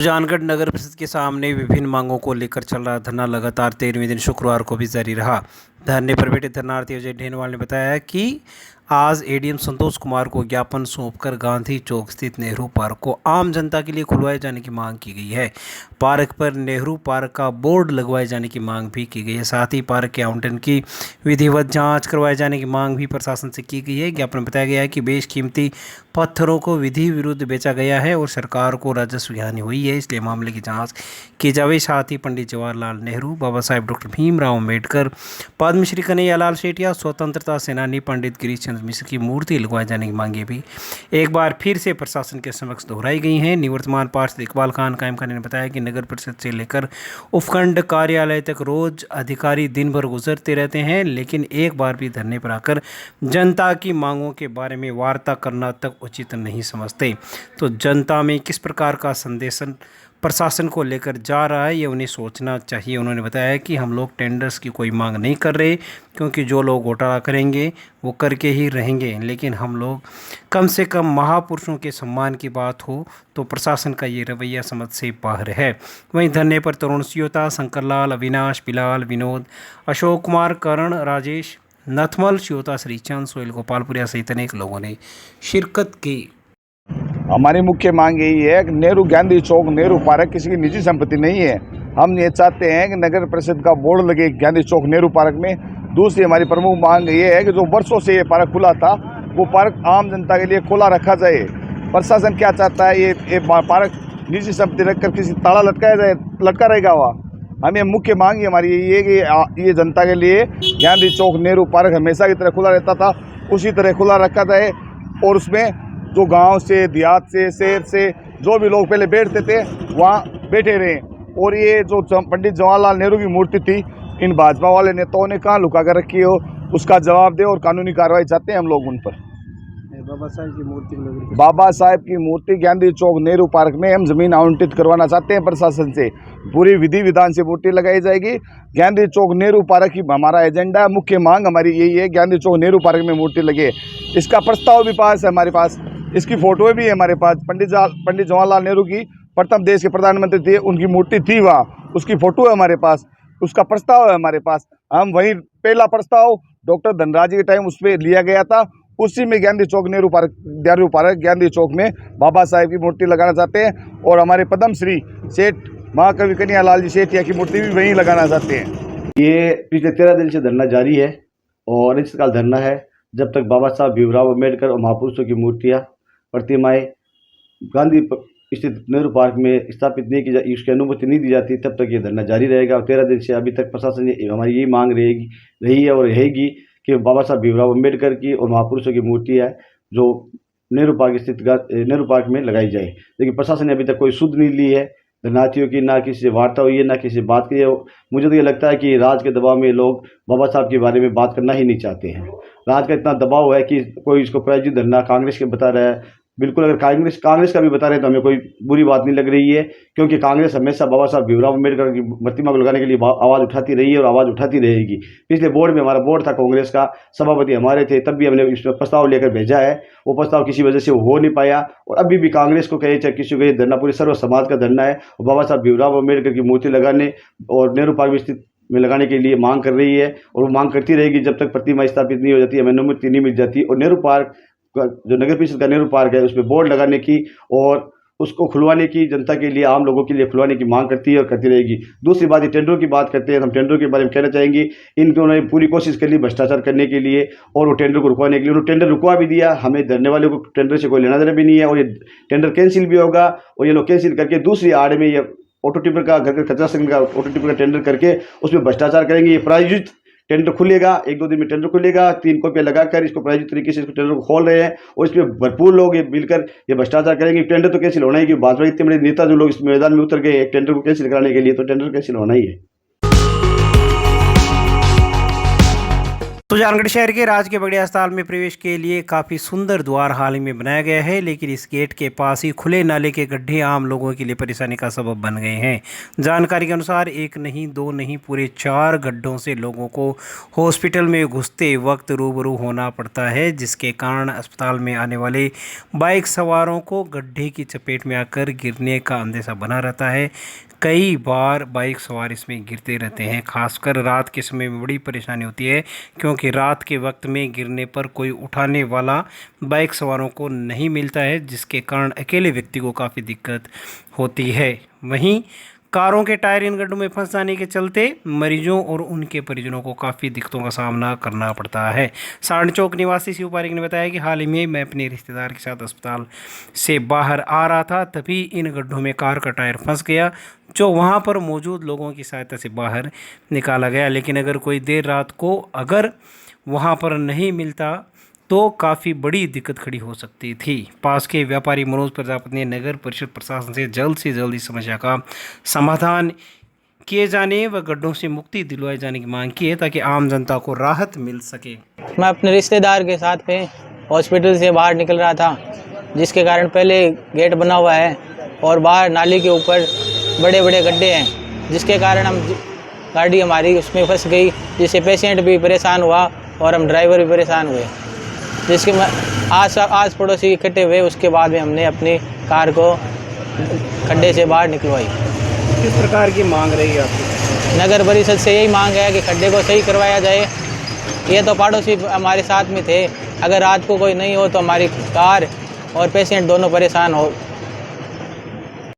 सुजानगढ़ नगर परिषद के सामने विभिन्न मांगों को लेकर चल रहा धरना लगातार 13वें दिन शुक्रवार को भी जारी रहा। धरने पर बैठे धरनार्थी अजय ढेनवाल ने बताया कि आज एडीएम संतोष कुमार को ज्ञापन सौंपकर गांधी चौक स्थित नेहरू पार्क को आम जनता के लिए खुलवाए जाने की मांग की गई है। पार्क पर नेहरू पार्क का बोर्ड लगवाए जाने की मांग भी की गई है। साथ ही पार्क के आवंटन की विधिवत जांच करवाए जाने की मांग भी प्रशासन से की गई है। ज्ञापन में बताया गया है कि बेशकीमती पत्थरों को विधि विरुद्ध बेचा गया है और सरकार को राजस्व हानि हुई है, इसलिए मामले की जांच की जाए। साथ ही पंडित जवाहरलाल नेहरू, बाबा साहेब डॉक्टर भीमराव अम्बेडकर, पद्मश्री कन्हैयालाल सेठिया, स्वतंत्रता सेनानी पंडित गिरीश चंद्र मिश्र की मूर्ति लगवाए जाने की मांगे भी एक बार फिर से प्रशासन के समक्ष दोहराई गई हैं। निवर्तमान पार्षद इकबाल खान कायम खान ने बताया कि नगर परिषद से लेकर उपखंड कार्यालय तक रोज अधिकारी दिन भर गुजरते रहते हैं, लेकिन एक बार भी धरने पर आकर जनता की मांगों के बारे में वार्ता करना तक उचित नहीं समझते। तो जनता में किस प्रकार का संदेश प्रशासन को लेकर जा रहा है, ये उन्हें सोचना चाहिए। उन्होंने बताया कि हम लोग टेंडर्स की कोई मांग नहीं कर रहे, क्योंकि जो लोग घोटाला करेंगे वो करके ही रहेंगे, लेकिन हम लोग कम से कम महापुरुषों के सम्मान की बात हो तो प्रशासन का ये रवैया समझ से बाहर है। वहीं धरने पर तरुण सियोता, शंकरलाल, अविनाश, बिलाल, विनोद, अशोक कुमार, करण, राजेश, नथमल, सियोता, श्रीचंद, सोहेल गोपालपुरिया सहित अनेक लोगों ने शिरकत की। हमारी मुख्य मांग यही है कि नेहरू गांधी चौक नेहरू पार्क किसी की निजी संपत्ति नहीं है। हम ये चाहते हैं कि नगर परिषद का बोर्ड लगे गांधी चौक नेहरू पार्क में। दूसरी हमारी प्रमुख मांग ये है कि जो वर्षों से ये पार्क खुला था वो पार्क आम जनता के लिए खुला रखा जाए। प्रशासन क्या चाहता है, ये पार्क निजी संपत्ति रखकर किसी ताला लटका रहेगा वहाँ। हमें मुख्य मांग हमारी यही है कि ये जनता के लिए गांधी चौक नेहरू पार्क हमेशा की तरह खुला रहता था, उसी तरह खुला रखा जाए और उसमें जो गांव से, देहात से, शहर से जो भी लोग पहले बैठते थे वहाँ बैठे रहे। और ये जो पंडित जवाहरलाल नेहरू की मूर्ति थी, इन भाजपा वाले नेताओं ने कहाँ लुका कर रखी हो, उसका जवाब दे और कानूनी कार्रवाई चाहते हैं हम लोग उन पर। बाबा साहेब की मूर्ति गांधी चौक नेहरू पार्क में हम जमीन आवंटित करवाना चाहते हैं प्रशासन से। पूरी विधि विधान से मूर्ति लगाई जाएगी। गांधी चौक नेहरू पार्क ही हमारा एजेंडा है। मुख्य मांग हमारी यही है, गांधी चौक नेहरू पार्क में मूर्ति लगे। इसका प्रस्ताव भी पास है हमारे पास, इसकी फोटो भी है हमारे पास। पंडित जवाहरलाल नेहरू की प्रथम देश के प्रधानमंत्री थे, उनकी मूर्ति थी वहाँ, उसकी फोटो है हमारे पास, उसका प्रस्ताव है हमारे पास। हम वही पहला प्रस्ताव डॉक्टर धनराज के टाइम उस पर लिया गया था, उसी में गांधी चौक नेहरू पार्क गांधी चौक में बाबा साहेब की मूर्ति लगाना चाहते हैं। और हमारे पद्मश्री सेठ महाकवि कन्हैयालाल जी सेठिया की मूर्ति भी वहीं लगाना चाहते हैं। ये पिछले 13 दिन से धरना जारी है और अनिश्चितकाल धरना है जब तक बाबा साहब भीमराव अम्बेडकर और महापुरुषों की मूर्तियाँ, प्रतिमाएं गांधी स्थित नेहरू पार्क में स्थापित नहीं की जाती, उसकी अनुमति नहीं दी जाती, तब तक ये धरना जारी रहेगा। और 13 दिन से अभी तक प्रशासन हमारी यही मांग रही है और रहेगी कि बाबा साहब भीमराव अम्बेडकर की और महापुरुषों की मूर्ति है जो नेहरू पार्क में लगाई जाए। लेकिन प्रशासन ने अभी तक कोई सुध नहीं ली है धरनार्थियों की, ना किसी से वार्ता हुई है, ना किसी से बात की है। मुझे तो ये लगता है कि राज के दबाव में लोग बाबा साहब के बारे में बात करना ही नहीं चाहते हैं। राज का इतना दबाव है कि कोई इसको प्रायोजित धरना कांग्रेस के बता रहा है। बिल्कुल, अगर कांग्रेस का भी बता रहे हैं तो हमें कोई बुरी बात नहीं लग रही है, क्योंकि कांग्रेस हमेशा बाबा साहब भीमराव अम्बेडकर की प्रतिमा को लगाने के लिए आवाज़ उठाती रही है और आवाज़ उठाती रहेगी। पिछले बोर्ड में, हमारा बोर्ड था कांग्रेस का, सभापति हमारे थे, तब भी हमने इसमें प्रस्ताव लेकर भेजा है। वो प्रस्ताव किसी वजह से हो नहीं पाया और अभी भी कांग्रेस को कहे चाहे किसी को, ये धरना पूरे सर्व समाज का धरना है और बाबा साहब भीमराव अम्बेडकर की मूर्ति लगाने और नेहरू पार्क में स्थित में लगाने के लिए मांग कर रही है और वो मांग करती रहेगी जब तक प्रतिमा स्थापित नहीं हो जाती, हमें अनुमति नहीं मिल जाती। और नेहरू पार्क जो नगर परिषद का नेहरू पार्क है, उस पर बोर्ड लगाने की और उसको खुलवाने की, जनता के लिए, आम लोगों के लिए खुलवाने की मांग करती है और करती रहेगी। दूसरी बात, ये टेंडरों की बात करते हैं, हम टेंडरों के बारे में कहना चाहेंगे, इन्होंने पूरी कोशिश कर ली भ्रष्टाचार करने के लिए और वो टेंडर को रुकवाने के लिए। उन्होंने टेंडर रुकवा भी दिया, हमें धरने वाले को टेंडर से कोई लेना देना भी नहीं है और ये टेंडर कैंसिल भी होगा। और ये लोग कैंसिल करके दूसरी आड़ में ये ऑटो टिपर का, घर कचरा संघ का ऑटो टिपर का टेंडर करके उसमें भ्रष्टाचार करेंगे। ये प्रायोजित टेंडर खुलेगा, 1-2 दिन में टेंडर खुलेगा, 3 कॉपियाँ लगाकर इसको प्रायोजित तरीके से इसको टेंडर को खोल रहे हैं और इसमें भरपूर लोग ये मिलकर ये भ्रष्टाचार करेंगे। टेंडर तो कैंसिल होना ही, कि भाजपा इतने बड़े नेता जो लोग इस मैदान में उतर गए एक टेंडर को कैंसिल कराने के लिए, तो टेंडर कैंसिल होना ही है। सुजानगढ़ शहर के राजकीय बड़े अस्पताल में प्रवेश के लिए काफ़ी सुंदर द्वार हाल ही में बनाया गया है, लेकिन इस गेट के पास ही खुले नाले के गड्ढे आम लोगों के लिए परेशानी का सबब बन गए हैं। जानकारी के अनुसार एक नहीं दो नहीं पूरे 4 गड्ढों से लोगों को हॉस्पिटल में घुसते वक्त रूबरू होना पड़ता है, जिसके कारण अस्पताल में आने वाले बाइक सवारों को गड्ढे की चपेट में आकर गिरने का अंदेशा बना रहता है। कई बार बाइक सवार इसमें गिरते रहते हैं। खासकर रात के समय में बड़ी परेशानी होती है, क्योंकि रात के वक्त में गिरने पर कोई उठाने वाला बाइक सवारों को नहीं मिलता है, जिसके कारण अकेले व्यक्ति को काफ़ी दिक्कत होती है। वहीं कारों के टायर इन गड्ढों में फंस जाने के चलते मरीजों और उनके परिजनों को काफ़ी दिक्कतों का सामना करना पड़ता है। सारण चौक निवासी शिव पारिक ने बताया कि हाल ही में मैं अपने रिश्तेदार के साथ अस्पताल से बाहर आ रहा था, तभी इन गड्ढों में कार का टायर फंस गया, जो वहां पर मौजूद लोगों की सहायता से बाहर निकाला गया। लेकिन अगर कोई देर रात को अगर वहां पर नहीं मिलता तो काफ़ी बड़ी दिक्कत खड़ी हो सकती थी। पास के व्यापारी मनोज प्रजापति ने नगर परिषद प्रशासन से जल्द इस समस्या का समाधान किए जाने व गड्ढों से मुक्ति दिलवाए जाने की मांग की है, ताकि आम जनता को राहत मिल सके। मैं अपने रिश्तेदार के साथ में हॉस्पिटल से बाहर निकल रहा था, जिसके कारण पहले गेट बना हुआ है और बाहर नाली के ऊपर बड़े बड़े गड्ढे हैं, जिसके कारण गाड़ी हमारी उसमें फंस गई, जिससे पेशेंट भी परेशान हुआ और हम ड्राइवर भी परेशान हुए, जिसके आस पड़ोसी इकट्ठे हुए। उसके बाद में हमने अपनी कार को खड्डे से बाहर निकलवाई। किस प्रकार की मांग रही है आपकी? नगर परिषद से यही मांग है कि खड्डे को सही करवाया जाए। ये तो पड़ोसी हमारे साथ में थे, अगर रात को कोई नहीं हो तो हमारी कार और पेशेंट दोनों परेशान हो